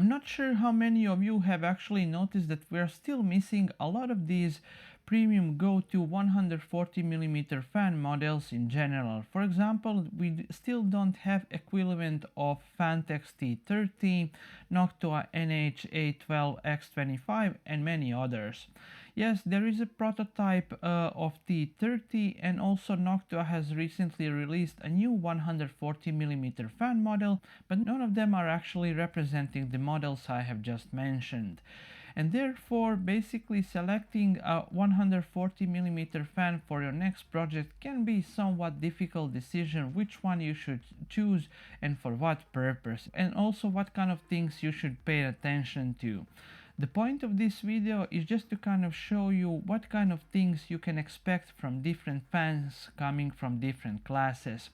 I'm not sure how many of you have actually noticed that we are still missing a lot of these premium go-to 140mm fan models in general. For example, we still don't have equivalent of Phanteks T30, Noctua NH812X25 and many others. Yes, there is a prototype of T30, and also Noctua has recently released a new 140mm fan model, but none of them are actually representing the models I have just mentioned. And therefore, basically selecting a 140mm fan for your next project can be somewhat difficult decision which one you should choose and for what purpose, and also what kind of things you should pay attention to. The point of this video is just to kind of show you what kind of things you can expect from different fans coming from different classes.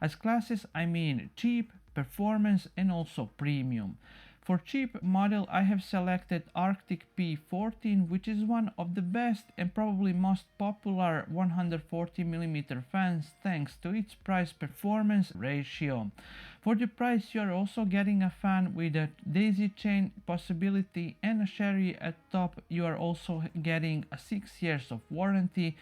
As classes, I mean cheap, performance and also premium. For cheap model, I have selected Arctic P14, which is one of the best and probably most popular 140mm fans thanks to its price performance ratio. For the price, you are also getting a fan with a daisy chain possibility and a sherry at top. You are also getting a 6 years of warranty,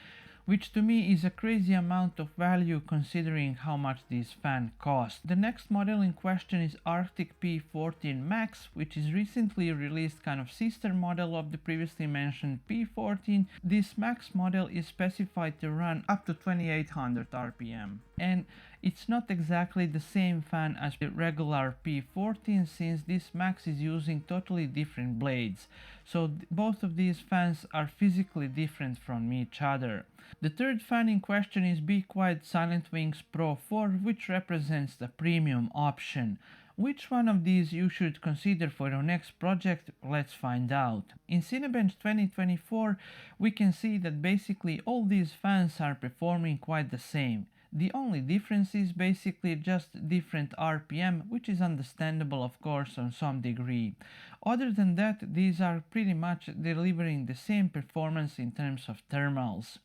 which to me is a crazy amount of value considering how much this fan costs. The next model in question is Arctic P14 Max, which is recently released kind of sister model of the previously mentioned P14. This Max model is specified to run up to 2800 RPM. And it's not exactly the same fan as the regular P14, since this Max is using totally different blades. So both of these fans are physically different from each other. The third fan in question is Be Quiet Silent Wings Pro 4, which represents the premium option. Which one of these you should consider for your next project? Let's find out. In Cinebench 2024, we can see that basically all these fans are performing quite the same. The only difference is basically just different RPM, which is understandable of course on some degree. Other than that, these are pretty much delivering the same performance in terms of thermals.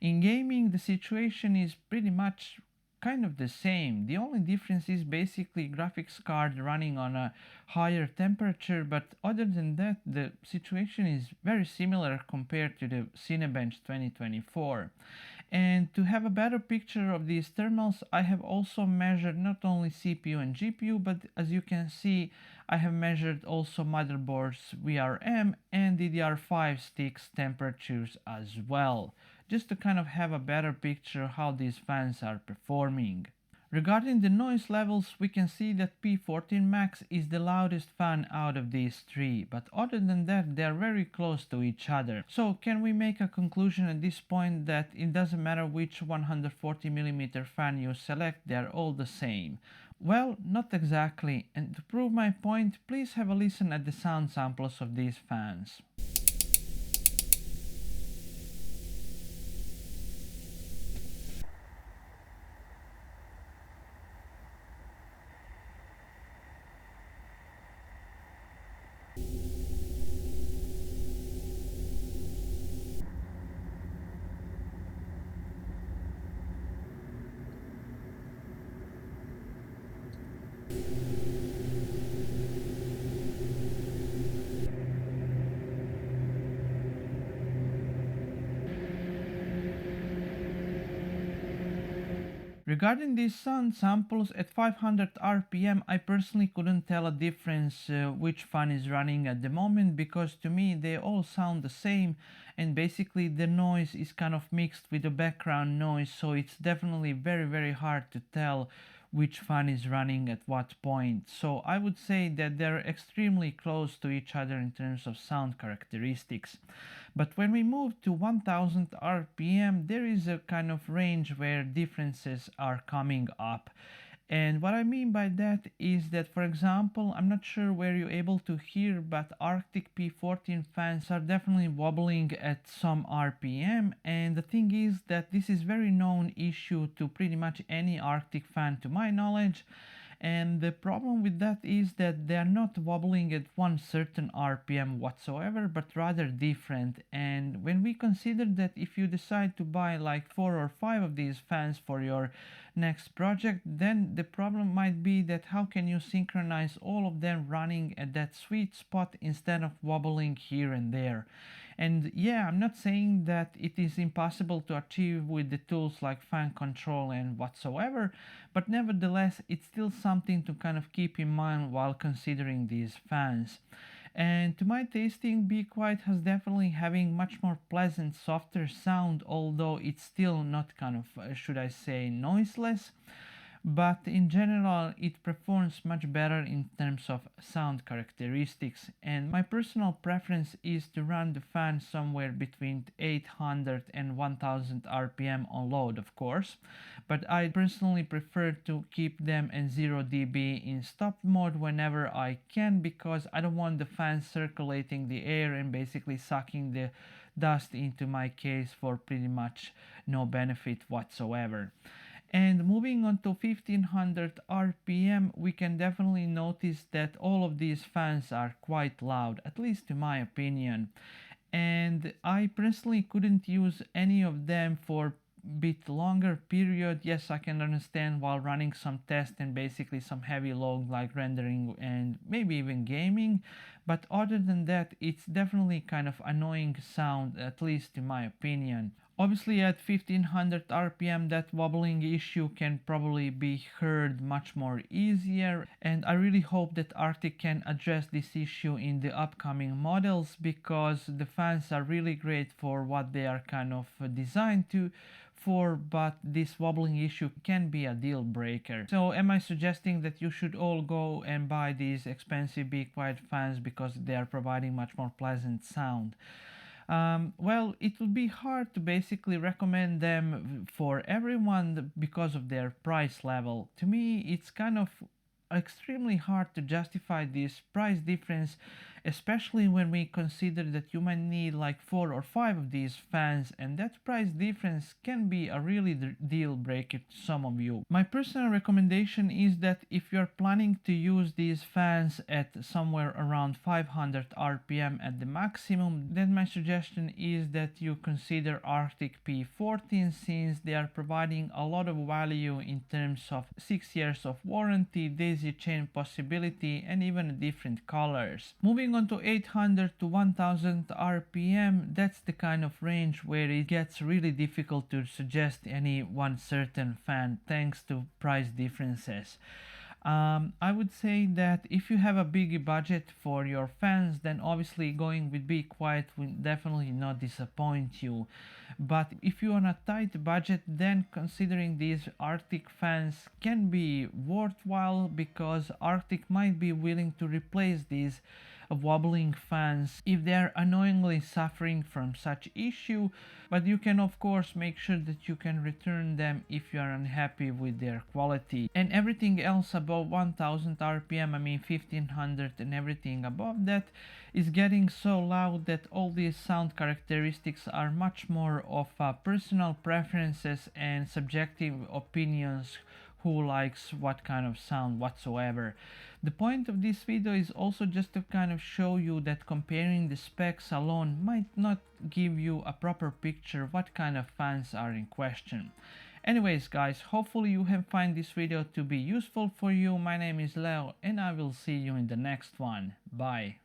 In gaming, the situation is pretty much kind of the same. The only difference is basically graphics card running on a higher temperature, but other than that, the situation is very similar compared to the Cinebench 2024. And to have a better picture of these thermals, I have also measured not only CPU and GPU, but as you can see, I have measured also motherboard's VRM and DDR5 sticks temperatures as well, just to kind of have a better picture how these fans are performing. Regarding the noise levels, we can see that P14 Max is the loudest fan out of these three, but other than that they are very close to each other. So can we make a conclusion at this point that it doesn't matter which 140mm fan you select, they are all the same? Well, not exactly, and to prove my point, please have a listen at the sound samples of these fans. Regarding these sound samples at 500 RPM, I personally couldn't tell a difference which fan is running at the moment, because to me they all sound the same, and basically the noise is kind of mixed with the background noise, so it's definitely very hard to tell which fan is running at what point. So I would say that they're extremely close to each other in terms of sound characteristics. But when we move to 1000 RPM, there is a kind of range where differences are coming up. And what I mean by that is that, for example, I'm not sure where you're able to hear, but Arctic P14 fans are definitely wobbling at some RPM, and the thing is that this is very known issue to pretty much any Arctic fan to my knowledge. And the problem with that is that they are not wobbling at one certain RPM whatsoever, but rather different. And when we consider that if you decide to buy like 4 or 5 of these fans for your next project, then the problem might be that how can you synchronize all of them running at that sweet spot instead of wobbling here and there. And yeah, I'm not saying that it is impossible to achieve with the tools like fan control and whatsoever, but nevertheless it's still something to kind of keep in mind while considering these fans. And to my tasting, Be Quiet has definitely having much more pleasant, softer sound, although it's still not kind of, should I say, noiseless. But in general, it performs much better in terms of sound characteristics. And my personal preference is to run the fan somewhere between 800 and 1000 RPM on load, of course. But I personally prefer to keep them in 0 dB in stop mode whenever I can, because I don't want the fan circulating the air and basically sucking the dust into my case for pretty much no benefit whatsoever. And moving on to 1500 RPM, we can definitely notice that all of these fans are quite loud, at least in my opinion. And I personally couldn't use any of them for bit longer period. Yes, I can understand while running some tests and basically some heavy load like rendering and maybe even gaming, but other than that it's definitely kind of annoying sound, at least in my opinion. Obviously at 1500 RPM that wobbling issue can probably be heard much more easier, and I really hope that Arctic can address this issue in the upcoming models, because the fans are really great for what they are kind of designed to for, but this wobbling issue can be a deal breaker. So am I suggesting that you should all go and buy these expensive Be Quiet fans because they are providing much more pleasant sound? Well, it would be hard to basically recommend them for everyone because of their price level. To me, it's kind of extremely hard to justify this price difference, especially when we consider that you might need like 4 or 5 of these fans, and that price difference can be a really deal breaker to some of you. My personal recommendation is that if you're planning to use these fans at somewhere around 500 RPM at the maximum, then my suggestion is that you consider Arctic P14, since they are providing a lot of value in terms of 6 years of warranty, daisy chain possibility, and even different colors. Moving on to 800 to 1000 RPM, that's the kind of range where it gets really difficult to suggest any one certain fan thanks to price differences. I would say that if you have a big budget for your fans, then obviously going with Be Quiet will definitely not disappoint you. But if you're on a tight budget, then considering these Arctic fans can be worthwhile, because Arctic might be willing to replace these wobbling fans if they are annoyingly suffering from such issue, but you can of course make sure that you can return them if you are unhappy with their quality. And everything else above 1000 RPM, I mean 1500 and everything above that, is getting so loud that all these sound characteristics are much more of personal preferences and subjective opinions, who likes what kind of sound whatsoever. The point of this video is also just to kind of show you that comparing the specs alone might not give you a proper picture of what kind of fans are in question. Anyways guys, hopefully you have find this video to be useful for you. My name is Leo and I will see you in the next one. Bye.